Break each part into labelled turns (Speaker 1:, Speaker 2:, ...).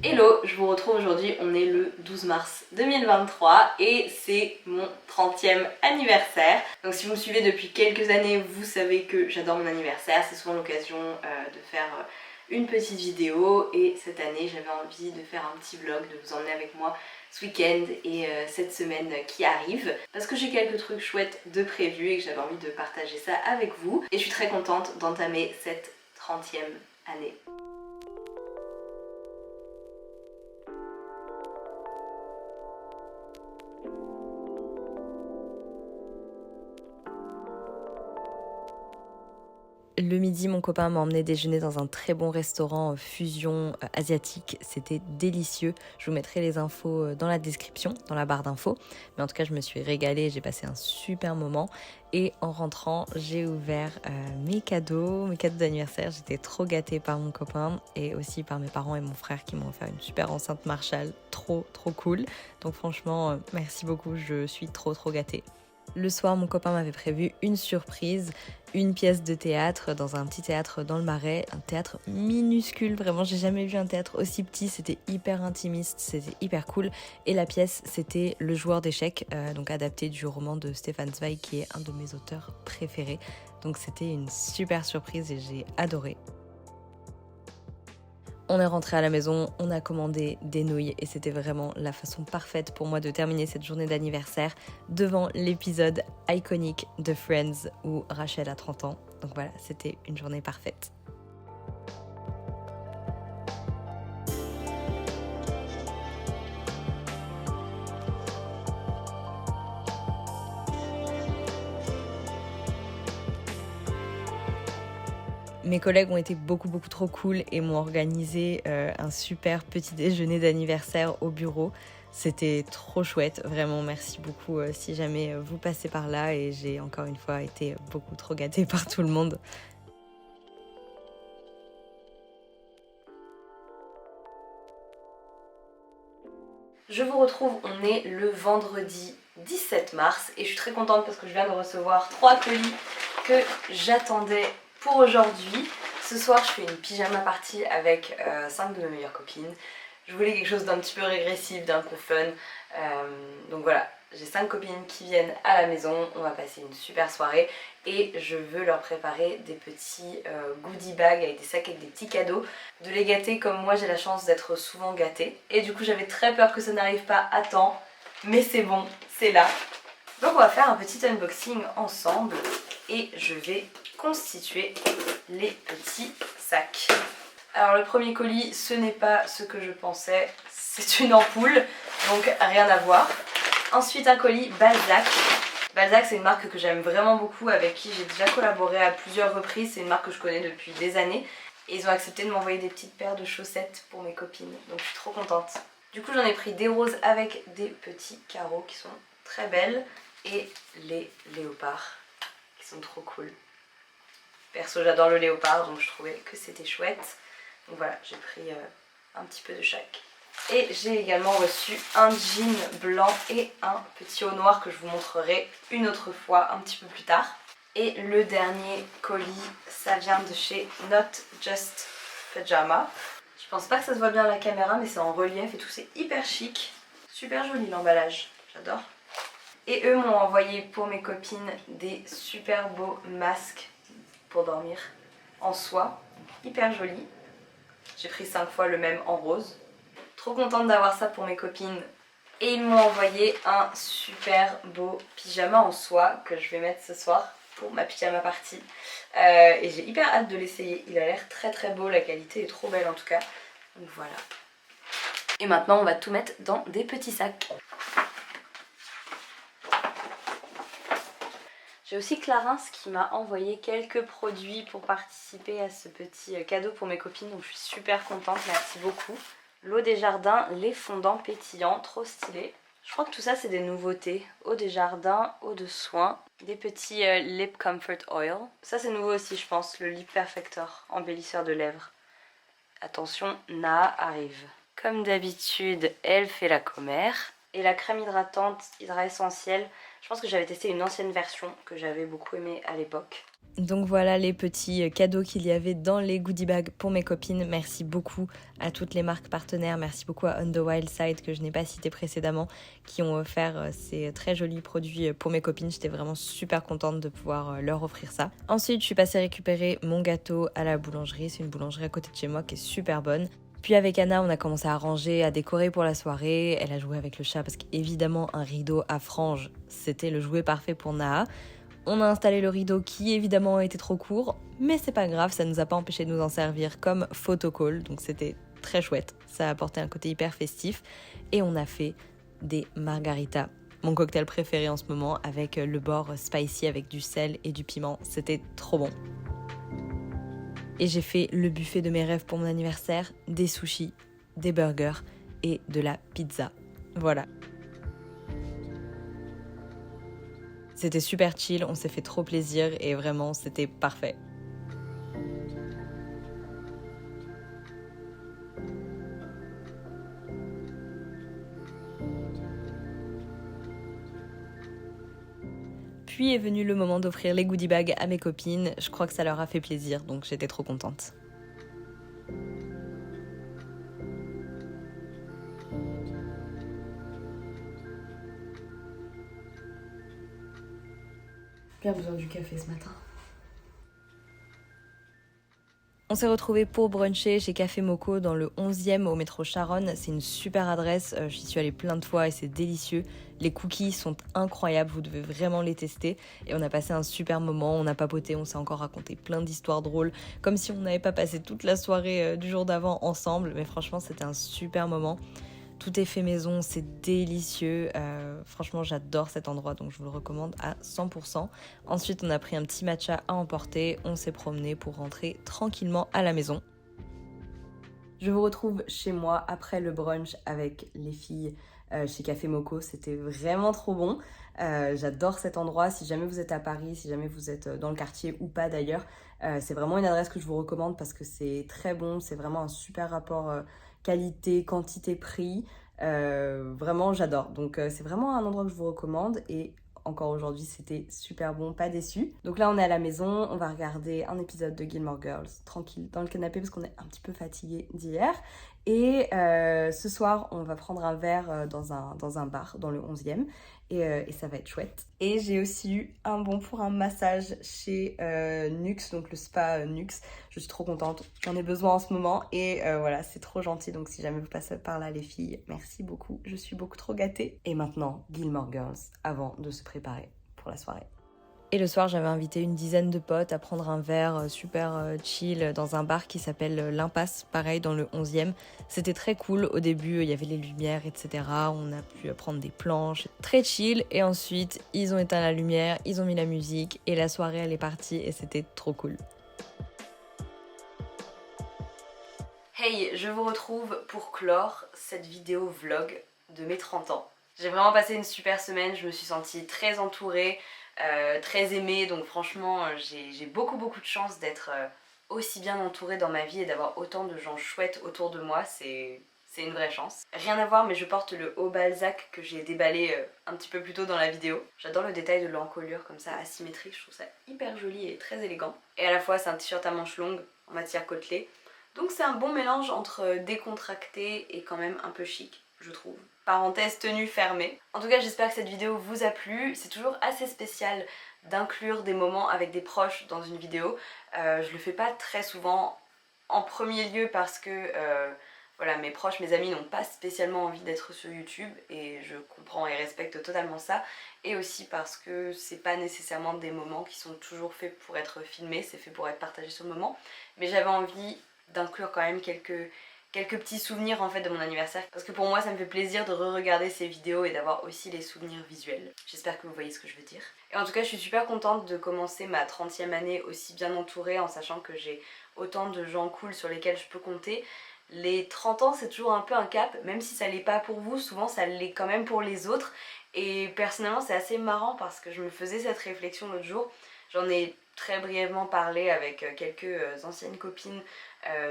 Speaker 1: Hello, je vous retrouve aujourd'hui, on est le 12 mars 2023 et c'est mon 30e anniversaire. Donc si vous me suivez depuis quelques années, vous savez que j'adore mon anniversaire, c'est souvent l'occasion de faire une petite vidéo et cette année j'avais envie de faire un petit vlog, de vous emmener avec moi ce week-end et cette semaine qui arrive parce que j'ai quelques trucs chouettes de prévus et que j'avais envie de partager ça avec vous et je suis très contente d'entamer cette 30e année. Le midi, mon copain m'a emmené déjeuner dans un très bon restaurant fusion asiatique. C'était délicieux. Je vous mettrai les infos dans la description, dans la barre d'infos. Mais en tout cas, je me suis régalée, j'ai passé un super moment. Et en rentrant, j'ai ouvert mes cadeaux d'anniversaire. J'étais trop gâtée par mon copain et aussi par mes parents et mon frère qui m'ont offert une super enceinte Marshall. Trop cool. Donc franchement, merci beaucoup, je suis trop gâtée. Le soir, mon copain m'avait prévu une surprise, une pièce de théâtre dans un petit théâtre dans le Marais, un théâtre minuscule, vraiment j'ai jamais vu un théâtre aussi petit, c'était hyper intimiste, c'était hyper cool. Et la pièce, c'était Le joueur d'échecs, donc adapté du roman de Stefan Zweig qui est un de mes auteurs préférés. Donc c'était une super surprise et j'ai adoré. On est rentré à la maison, on a commandé des nouilles et c'était vraiment la façon parfaite pour moi de terminer cette journée d'anniversaire devant l'épisode iconique de Friends où Rachel a 30 ans. Donc voilà, c'était une journée parfaite. Mes collègues ont été beaucoup trop cool et m'ont organisé un super petit déjeuner d'anniversaire au bureau. C'était trop chouette, vraiment merci beaucoup si jamais vous passez par là et j'ai encore une fois été beaucoup trop gâtée par tout le monde. Je vous retrouve, on est le vendredi 17 mars et je suis très contente parce que je viens de recevoir 3 colis que j'attendais pour aujourd'hui. Ce soir je fais une pyjama party avec 5 de mes meilleures copines. Je voulais quelque chose d'un petit peu régressif, d'un peu fun. Donc voilà, j'ai 5 copines qui viennent à la maison, on va passer une super soirée et je veux leur préparer des petits goodie bags avec des sacs avec des petits cadeaux, de les gâter comme moi j'ai la chance d'être souvent gâtée. Et du coup j'avais très peur que ça n'arrive pas à temps, mais c'est bon, c'est là. Donc on va faire un petit unboxing ensemble et je vais constituer les petits sacs. Alors le premier colis, ce n'est pas ce que je pensais, c'est une ampoule, donc rien à voir. Ensuite un colis Balzac. Balzac c'est une marque que j'aime vraiment beaucoup, avec qui j'ai déjà collaboré à plusieurs reprises, c'est une marque que je connais depuis des années. Et ils ont accepté de m'envoyer des petites paires de chaussettes pour mes copines, donc je suis trop contente. Du coup j'en ai pris des roses avec des petits carreaux qui sont très belles et les léopards qui sont trop cool. Perso j'adore le léopard donc je trouvais que c'était chouette. Donc voilà, j'ai pris un petit peu de chaque. Et j'ai également reçu un jean blanc et un petit haut noir que je vous montrerai une autre fois un petit peu plus tard. Et le dernier colis, ça vient de chez Not Just Pajama. Je pense pas que ça se voit bien à la caméra mais c'est en relief et tout, c'est hyper chic. Super joli l'emballage, j'adore. Et eux m'ont envoyé pour mes copines des super beaux masques pour dormir en soie, hyper jolis. J'ai pris 5 fois le même en rose. Trop contente d'avoir ça pour mes copines. Et ils m'ont envoyé un super beau pyjama en soie que je vais mettre ce soir pour ma pyjama party. Et j'ai hyper hâte de l'essayer. Il a l'air très beau, la qualité est trop belle en tout cas. Donc voilà. Et maintenant on va tout mettre dans des petits sacs. J'ai aussi Clarins qui m'a envoyé quelques produits pour participer à ce petit cadeau pour mes copines, donc je suis super contente, merci beaucoup. L'eau des jardins, les fondants pétillants, trop stylé. Je crois que tout ça c'est des nouveautés. Eau des jardins, eau de soin, des petits Lip Comfort Oil. Ça c'est nouveau aussi je pense, le Lip Perfector, embellisseur de lèvres. Attention, Naa arrive. Comme d'habitude, elle fait la commère. Et la crème hydratante Hydra Essentielle, je pense que j'avais testé une ancienne version que j'avais beaucoup aimée à l'époque. Donc voilà les petits cadeaux qu'il y avait dans les goodie bags pour mes copines. Merci beaucoup à toutes les marques partenaires. Merci beaucoup à On The Wild Side que je n'ai pas cité précédemment qui ont offert ces très jolis produits pour mes copines. J'étais vraiment super contente de pouvoir leur offrir ça. Ensuite, je suis passée récupérer mon gâteau à la boulangerie. C'est une boulangerie à côté de chez moi qui est super bonne. Puis avec Anna, on a commencé à ranger, à décorer pour la soirée. Elle a joué avec le chat parce qu'évidemment, un rideau à franges, c'était le jouet parfait pour Naha. On a installé le rideau qui évidemment était trop court, mais c'est pas grave, ça nous a pas empêché de nous en servir comme photocall, donc c'était très chouette. Ça a apporté un côté hyper festif. Et on a fait des margaritas, mon cocktail préféré en ce moment, avec le bord spicy avec du sel et du piment. C'était trop bon. Et j'ai fait le buffet de mes rêves pour mon anniversaire, des sushis, des burgers et de la pizza. Voilà. C'était super chill, on s'est fait trop plaisir et vraiment c'était parfait. Puis est venu le moment d'offrir les goodie bags à mes copines. Je crois que ça leur a fait plaisir, donc j'étais trop contente. Bien besoin du café ce matin. On s'est retrouvés pour bruncher chez Café Moco dans le 11e au métro Charonne. C'est une super adresse, j'y suis allée plein de fois et c'est délicieux. Les cookies sont incroyables, vous devez vraiment les tester. Et on a passé un super moment, on a papoté, on s'est encore raconté plein d'histoires drôles. Comme si on n'avait pas passé toute la soirée du jour d'avant ensemble. Mais franchement, c'était un super moment. Tout est fait maison, c'est délicieux. Franchement, j'adore cet endroit, donc je vous le recommande à 100%. Ensuite, on a pris un petit matcha à emporter. On s'est promené pour rentrer tranquillement à la maison. Je vous retrouve chez moi après le brunch avec les filles chez Café Moco. C'était vraiment trop bon. J'adore cet endroit. Si jamais vous êtes à Paris, si jamais vous êtes dans le quartier ou pas d'ailleurs, c'est vraiment une adresse que je vous recommande parce que c'est très bon. C'est vraiment un super rapport qualité, quantité, prix. Vraiment, j'adore. Donc, c'est vraiment un endroit que je vous recommande. Et encore aujourd'hui, c'était super bon, pas déçu. Donc là, on est à la maison. On va regarder un épisode de Gilmore Girls, tranquille, dans le canapé, parce qu'on est un petit peu fatigué d'hier. Et ce soir, on va prendre un verre dans un bar, dans le 11e. Et ça va être chouette. Et j'ai aussi eu un bon pour un massage chez Nux, donc le spa Nux. Je suis trop contente, j'en ai besoin en ce moment et voilà, c'est trop gentil. Donc si jamais vous passez par là les filles, merci beaucoup, je suis beaucoup trop gâtée. Et maintenant, Gilmore Girls, avant de se préparer pour la soirée. Et le soir, j'avais invité une dizaine de potes à prendre un verre super chill dans un bar qui s'appelle l'Impasse, pareil dans le 11e. C'était très cool. Au début, il y avait les lumières, etc. On a pu prendre des planches. Très chill. Et ensuite, ils ont éteint la lumière, ils ont mis la musique et la soirée, elle est partie et c'était trop cool. Hey, je vous retrouve pour clore cette vidéo vlog de mes 30 ans. J'ai vraiment passé une super semaine, je me suis sentie très entourée, très aimée, donc franchement j'ai beaucoup de chance d'être aussi bien entourée dans ma vie et d'avoir autant de gens chouettes autour de moi, c'est une vraie chance. Rien à voir, mais je porte le haut Balzac que j'ai déballé un petit peu plus tôt dans la vidéo. J'adore le détail de l'encolure comme ça, asymétrique, je trouve ça hyper joli et très élégant. Et à la fois c'est un t-shirt à manches longues en matière côtelée. Donc c'est un bon mélange entre décontracté et quand même un peu chic, je trouve. Parenthèse tenue fermée. En tout cas, j'espère que cette vidéo vous a plu. C'est toujours assez spécial d'inclure des moments avec des proches dans une vidéo. Je le fais pas très souvent, en premier lieu parce que voilà, mes proches, mes amis n'ont pas spécialement envie d'être sur YouTube et je comprends et respecte totalement ça. Et aussi parce que c'est pas nécessairement des moments qui sont toujours faits pour être filmés, c'est fait pour être partagé sur le moment. Mais j'avais envie d'inclure quand même quelques petits souvenirs en fait de mon anniversaire parce que pour moi ça me fait plaisir de re-regarder ces vidéos et d'avoir aussi les souvenirs visuels. J'espère que vous voyez ce que je veux dire. Et en tout cas je suis super contente de commencer ma 30e année aussi bien entourée en sachant que j'ai autant de gens cool sur lesquels je peux compter. Les 30 ans c'est toujours un peu un cap, même si ça l'est pas pour vous, souvent ça l'est quand même pour les autres. Et personnellement c'est assez marrant parce que je me faisais cette réflexion l'autre jour. J'en ai très brièvement parlé avec quelques anciennes copines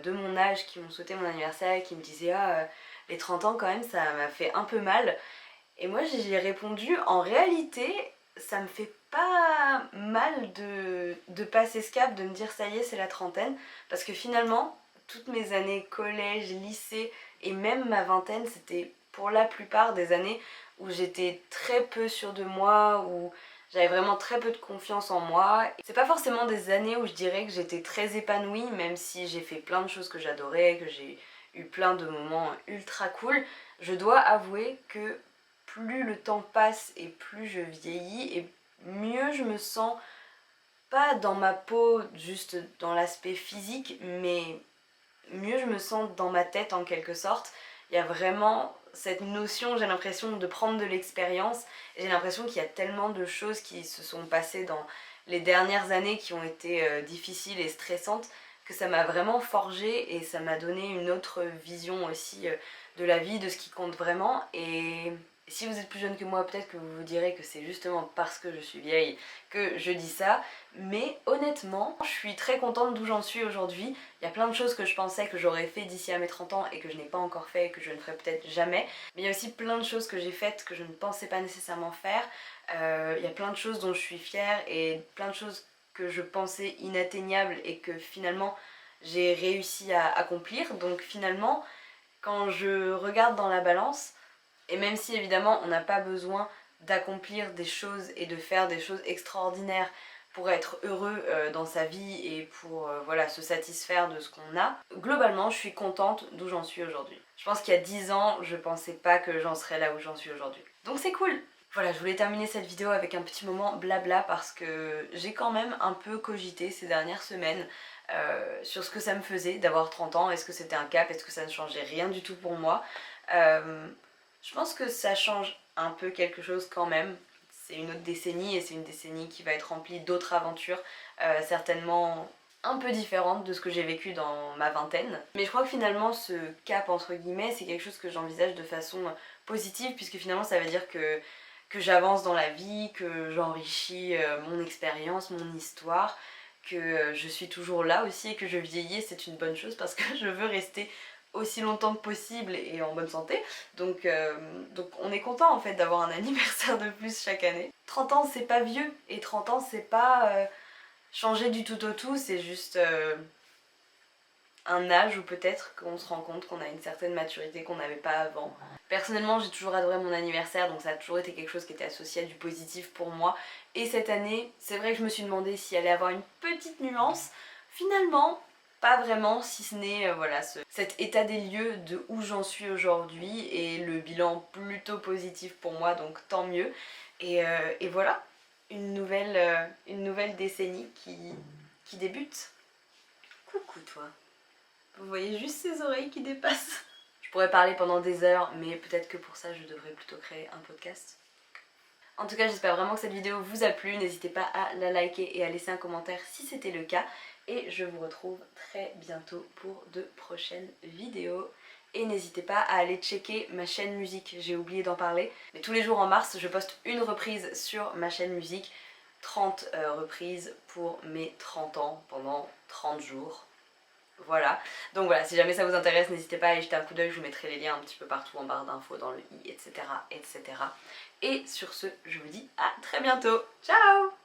Speaker 1: de mon âge qui m'ont souhaité mon anniversaire et qui me disaient ah les 30 ans quand même ça m'a fait un peu mal. Et moi j'ai répondu en réalité ça me fait pas mal de passer ce cap, de me dire ça y est, c'est la trentaine. Parce que finalement, toutes mes années collège, lycée et même ma vingtaine, c'était pour la plupart des années où j'étais très peu sûre de moi, où j'avais vraiment très peu de confiance en moi. C'est pas forcément des années où je dirais que j'étais très épanouie, même si j'ai fait plein de choses que j'adorais, que j'ai eu plein de moments ultra cool. Je dois avouer que plus le temps passe et plus je vieillis, et mieux je me sens, pas dans ma peau, juste dans l'aspect physique, mais mieux je me sens dans ma tête en quelque sorte. Il y a vraiment cette notion, j'ai l'impression, de prendre de l'expérience. J'ai l'impression qu'il y a tellement de choses qui se sont passées dans les dernières années qui ont été difficiles et stressantes, que ça m'a vraiment forgée et ça m'a donné une autre vision aussi de la vie, de ce qui compte vraiment. Et si vous êtes plus jeune que moi, peut-être que vous vous direz que c'est justement parce que je suis vieille que je dis ça, mais honnêtement, je suis très contente d'où j'en suis aujourd'hui. Il y a plein de choses que je pensais que j'aurais fait d'ici à mes 30 ans et que je n'ai pas encore fait et que je ne ferai peut-être jamais. Mais il y a aussi plein de choses que j'ai faites que je ne pensais pas nécessairement faire. Il y a plein de choses dont je suis fière et plein de choses que je pensais inatteignables et que finalement j'ai réussi à accomplir. Donc finalement, quand je regarde dans la balance, et même si évidemment on n'a pas besoin d'accomplir des choses et de faire des choses extraordinaires pour être heureux dans sa vie et pour voilà, se satisfaire de ce qu'on a, globalement je suis contente d'où j'en suis aujourd'hui. Je pense qu'il y a 10 ans, je pensais pas que j'en serais là où j'en suis aujourd'hui. Donc c'est cool. Voilà, je voulais terminer cette vidéo avec un petit moment blabla parce que j'ai quand même un peu cogité ces dernières semaines sur ce que ça me faisait d'avoir 30 ans. Est-ce que c'était un cap? Est-ce que ça ne changeait rien du tout pour moi? Je pense que ça change un peu quelque chose quand même. C'est une autre décennie et c'est une décennie qui va être remplie d'autres aventures, certainement un peu différentes de ce que j'ai vécu dans ma vingtaine. Mais je crois que finalement ce cap entre guillemets, c'est quelque chose que j'envisage de façon positive, puisque finalement ça veut dire que j'avance dans la vie, que j'enrichis mon expérience, mon histoire, que je suis toujours là aussi et que je vieillis. C'est une bonne chose parce que je veux rester aussi longtemps que possible et en bonne santé. Donc on est content en fait d'avoir un anniversaire de plus chaque année. 30 ans c'est pas vieux et 30 ans c'est pas changer du tout au tout, c'est juste un âge où peut-être qu'on se rend compte qu'on a une certaine maturité qu'on n'avait pas avant. Personnellement j'ai toujours adoré mon anniversaire, donc ça a toujours été quelque chose qui était associé à du positif pour moi. Et cette année, c'est vrai que je me suis demandé s'il allait avoir une petite nuance. Finalement, pas vraiment, si ce n'est voilà, cet état des lieux de où j'en suis aujourd'hui et le bilan plutôt positif pour moi, donc tant mieux. Et voilà, une nouvelle décennie qui débute. Coucou toi. Vous voyez juste ses oreilles qui dépassent. Je pourrais parler pendant des heures, mais peut-être que pour ça je devrais plutôt créer un podcast. En tout cas, j'espère vraiment que cette vidéo vous a plu. N'hésitez pas à la liker et à laisser un commentaire si c'était le cas. Et je vous retrouve très bientôt pour de prochaines vidéos. Et n'hésitez pas à aller checker ma chaîne musique, j'ai oublié d'en parler. Mais tous les jours en mars, je poste une reprise sur ma chaîne musique. 30 reprises pour mes 30 ans pendant 30 jours. Voilà, donc voilà, si jamais ça vous intéresse, n'hésitez pas à y jeter un coup d'œil, je vous mettrai les liens un petit peu partout en barre d'infos, dans le i, etc. etc. Et sur ce, je vous dis à très bientôt. Ciao!